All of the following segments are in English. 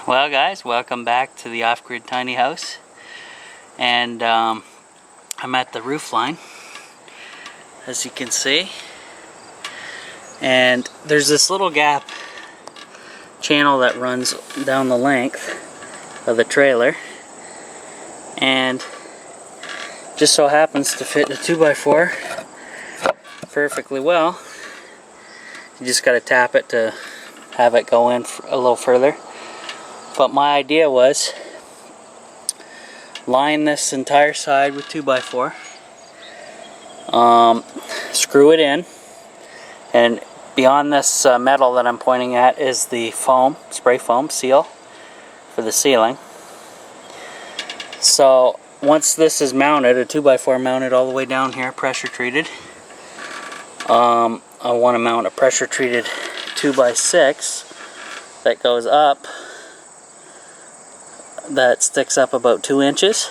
Well guys, welcome back to the Off-Grid Tiny House. And I'm at the roof line, as you can see. And there's this little gap channel that runs down the length of the trailer. And just so happens to fit the 2x4 perfectly well. You just got to tap it to have it go in a little further. But my idea was line this entire side with 2x4, screw it in, and beyond this metal that I'm pointing at is the foam, spray foam seal for the ceiling. So once this is mounted, a 2x4 mounted all the way down here, pressure treated, I want to mount a pressure treated 2x6 that goes up, that sticks up about 2 inches,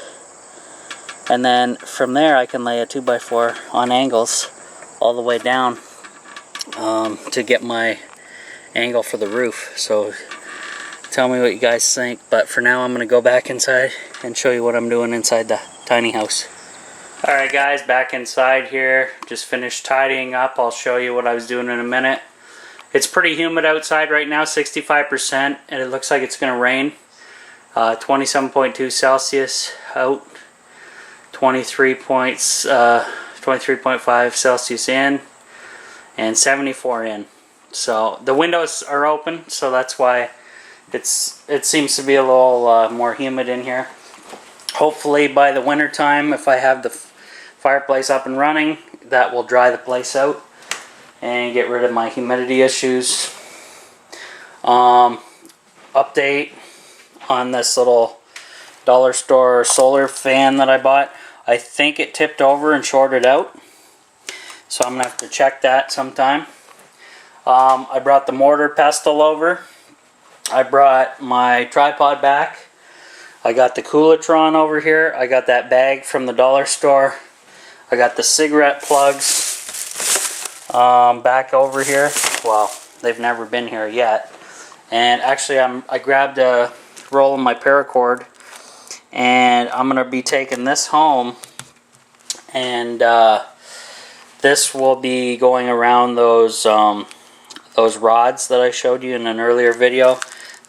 and then from there I can lay a 2x4 on angles all the way down to get my angle for the roof. So tell me what you guys think, but for now I'm going to go back inside and show you what I'm doing inside the tiny house. Alright guys, back inside here, just finished tidying up. I'll show you what I was doing in a minute. It's pretty humid outside right now, 65%, and it looks like it's going to rain. 27.2 Celsius out, 23.5 Celsius in, and 74 in. So the windows are open, so that's why it seems to be a little more humid in here. Hopefully by the winter time, if I have the fireplace up and running, that will dry the place out and get rid of my humidity issues. Update on this little dollar store solar fan that I bought. I think it tipped over and shorted out, so I'm gonna have to check that sometime. I brought the mortar pestle over. I brought my tripod back. I got the Coolatron over here. I got that bag from the dollar store. I got the cigarette plugs back over here. Well, they've never been here yet. And actually I grabbed a roll of my paracord, and I'm gonna be taking this home, and this will be going around those rods that I showed you in an earlier video,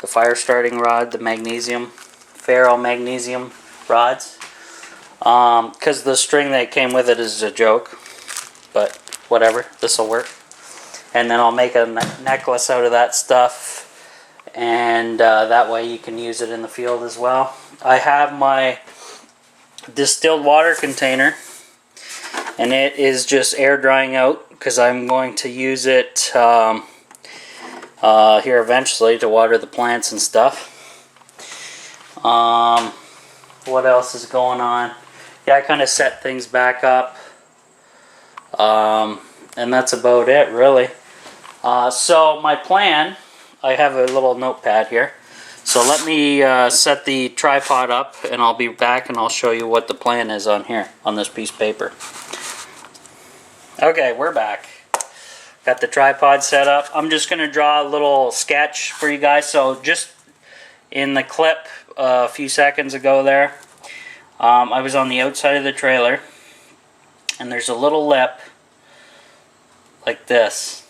the fire starting rod, the magnesium, ferro magnesium rods, because the string that came with it is a joke, but whatever, this will work. And then I'll make a necklace out of that stuff, and that way you can use it in the field as well. I have my distilled water container, and it is just air drying out because I'm going to use it here eventually to water the plants and stuff. What else is going on? Yeah, I kind of set things back up, and that's about it really. So my plan, I have a little notepad here. So let me set the tripod up, and I'll be back and I'll show you what the plan is on here, on this piece of paper. Okay, we're back. Got the tripod set up. I'm just going to draw a little sketch for you guys. So just in the clip a few seconds ago there, I was on the outside of the trailer, and there's a little lip like this.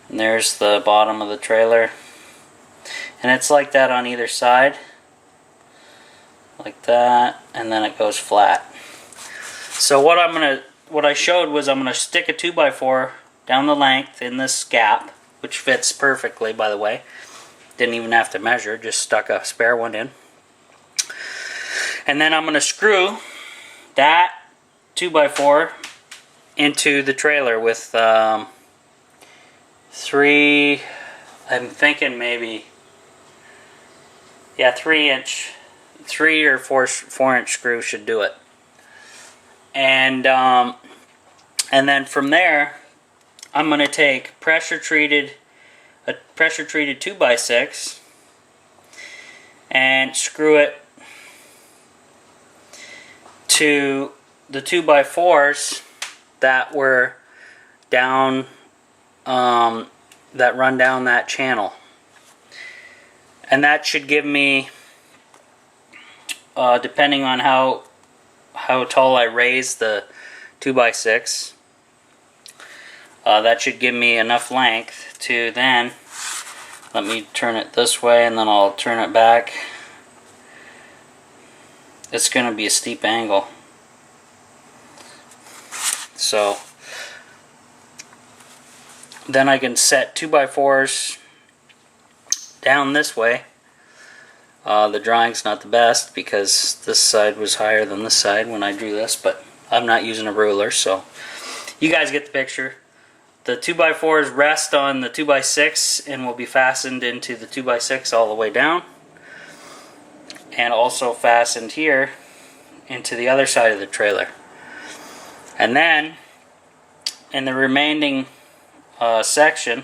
And there's the bottom of the trailer, and it's like that on either side, like that, and then it goes flat. So what I showed was I'm gonna stick a 2x4 down the length in this gap, which fits perfectly, by the way. Didn't even have to measure, just stuck a spare one in. And then I'm gonna screw that 2x4 into the trailer with 3, I'm thinking maybe, yeah, 3 or 4 inch screw should do it. And then from there, I'm going to take a pressure treated 2x6 and screw it to the 2x4s that were down, that run down that channel. And that should give me, depending on how tall I raise the 2x6, that should give me enough length to then, let me turn it this way and then I'll turn it back. It's going to be a steep angle. So then I can set 2x4s down this way. The drawing's not the best because this side was higher than this side when I drew this, but I'm not using a ruler, so you guys get the picture. The 2x4s rest on the 2x6 and will be fastened into the 2x6 all the way down, and also fastened here into the other side of the trailer. And then in the remaining section,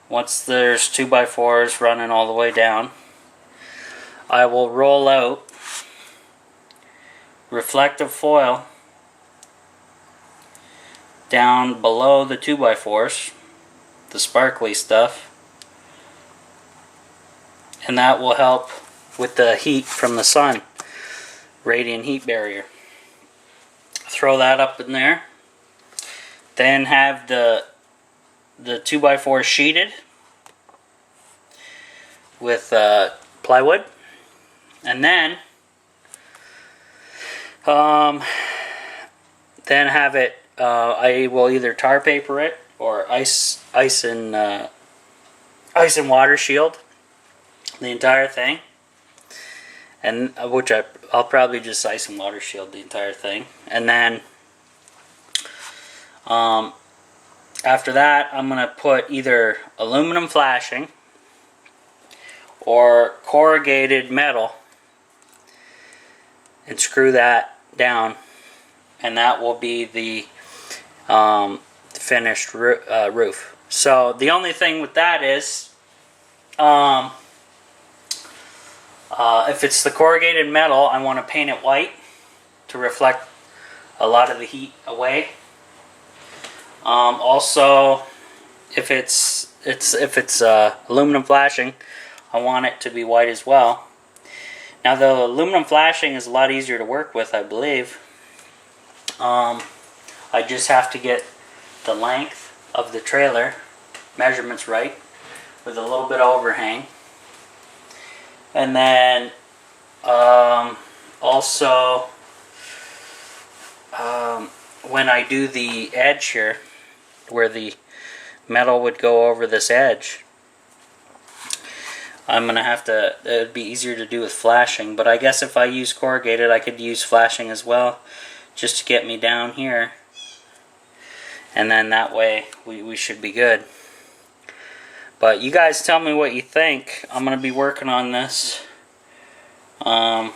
once there's 2x4s running all the way down, I will roll out reflective foil down below the 2x4s, the sparkly stuff, and that will help with the heat from the sun, radiant heat barrier. Throw that up in there, then have the 2x4 sheeted with plywood, and then have it, I will either tar paper it or ice and water shield the entire thing, and which I'll probably just ice and water shield the entire thing. And then after that, I'm going to put either aluminum flashing or corrugated metal and screw that down, and that will be the finished roof. So the only thing with that is, if it's the corrugated metal, I want to paint it white to reflect a lot of the heat away. Also, if it's aluminum flashing, I want it to be white as well. Now the aluminum flashing is a lot easier to work with, I believe. I just have to get the length of the trailer measurements right with a little bit of overhang. And then also when I do the edge here, where the metal would go over this edge, I'm going to have to, it would be easier to do with flashing, but I guess if I use corrugated, I could use flashing as well, just to get me down here. And then that way, we should be good. But you guys tell me what you think. I'm going to be working on this. I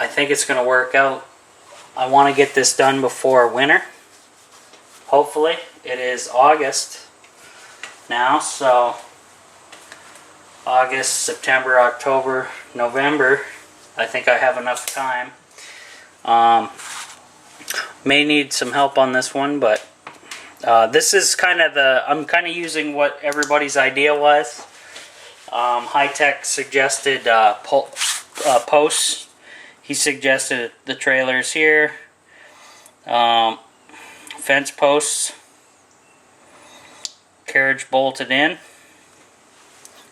think it's going to work out. I want to get this done before winter. Hopefully. It is August now, so August, September, October, November, I think I have enough time. May need some help on this one, but this is kind of I'm kind of using what everybody's idea was. High-Tech suggested posts. He suggested the trailers here, fence posts, carriage bolted in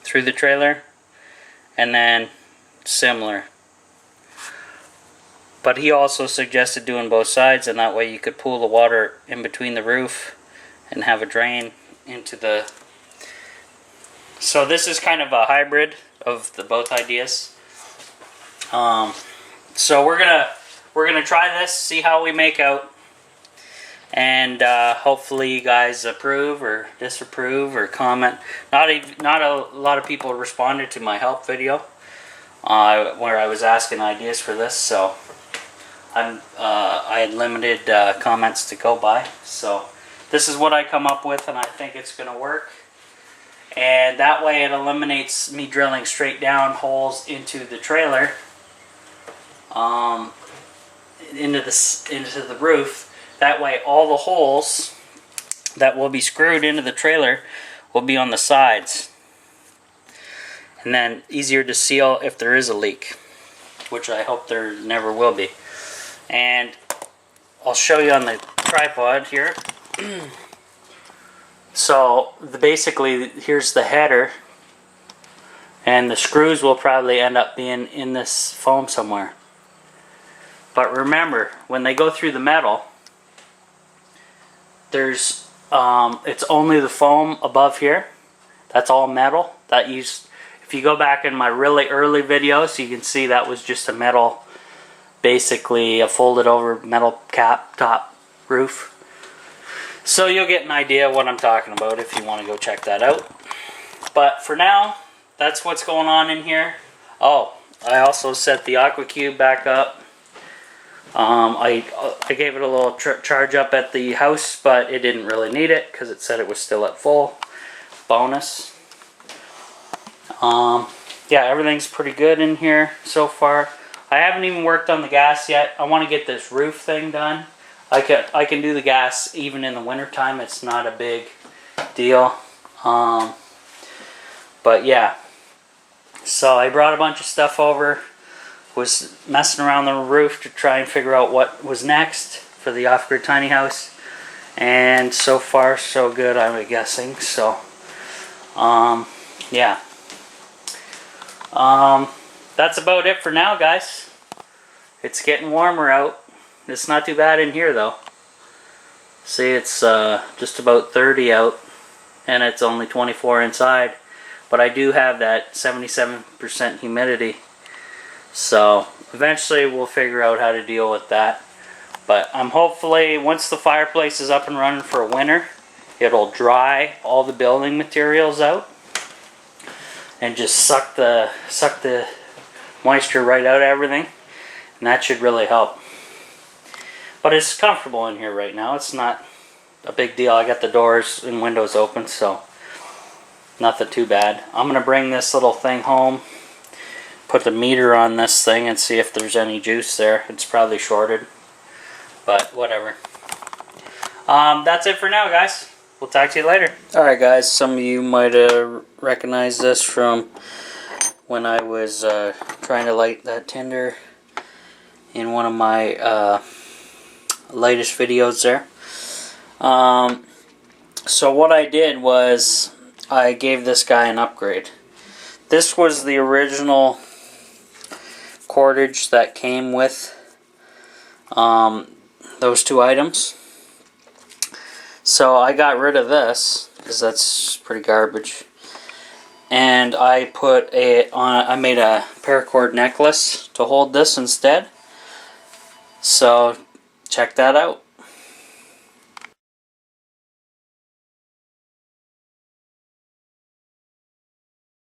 through the trailer, and then similar. But he also suggested doing both sides, and that way you could pool the water in between the roof and have a drain into the... So this is kind of a hybrid of the both ideas. So we're gonna try this, see how we make out, and hopefully you guys approve or disapprove or comment. Not a lot of people responded to my help video where I was asking ideas for this, so I had limited comments to go by. So this is what I come up with, and I think it's gonna work. And that way it eliminates me drilling straight down holes into the trailer, into the roof. That way all the holes that will be screwed into the trailer will be on the sides. And then easier to seal if there is a leak, which I hope there never will be. And I'll show you on the tripod here. So basically, here's the header, and the screws will probably end up being in this foam somewhere. But remember, when they go through the metal, there's it's only the foam above here. That's all metal. If you go back in my really early videos, you can see that was just a metal, basically a folded over metal cap top roof. So you'll get an idea what I'm talking about if you want to go check that out. But for now, that's what's going on in here. Oh, I also set the Aqua Cube back up. I gave it a little charge up at the house, but it didn't really need it because it said it was still at full. Bonus. Yeah, everything's pretty good in here so far. I haven't even worked on the gas yet. I want to get this roof thing done. I can do the gas even in the wintertime. It's not a big deal. But yeah. So I brought a bunch of stuff over. Was messing around the roof to try and figure out what was next for the off-grid tiny house. And so far so good, I'm guessing. So yeah. That's about it for now, guys. It's getting warmer out. It's not too bad in here though. See, it's just about 30 out and it's only 24 inside, but I do have that 77% humidity, so eventually we'll figure out how to deal with that. But I'm hopefully, once the fireplace is up and running for winter, it'll dry all the building materials out and just suck the moisture right out of everything, and that should really help. But it's comfortable in here right now. It's not a big deal. I got the doors and windows open, so nothing too bad. I'm going to bring this little thing home, put the meter on this thing, and see if there's any juice there. It's probably shorted, but whatever. That's it for now, guys. We'll talk to you later. Alright guys, some of you might have recognized this from when I was trying to light that tinder in one of my latest videos there. So what I did was I gave this guy an upgrade. This was the original cordage that came with those two items. So I got rid of this because that's pretty garbage, and I put I made a paracord necklace to hold this instead. So check that out.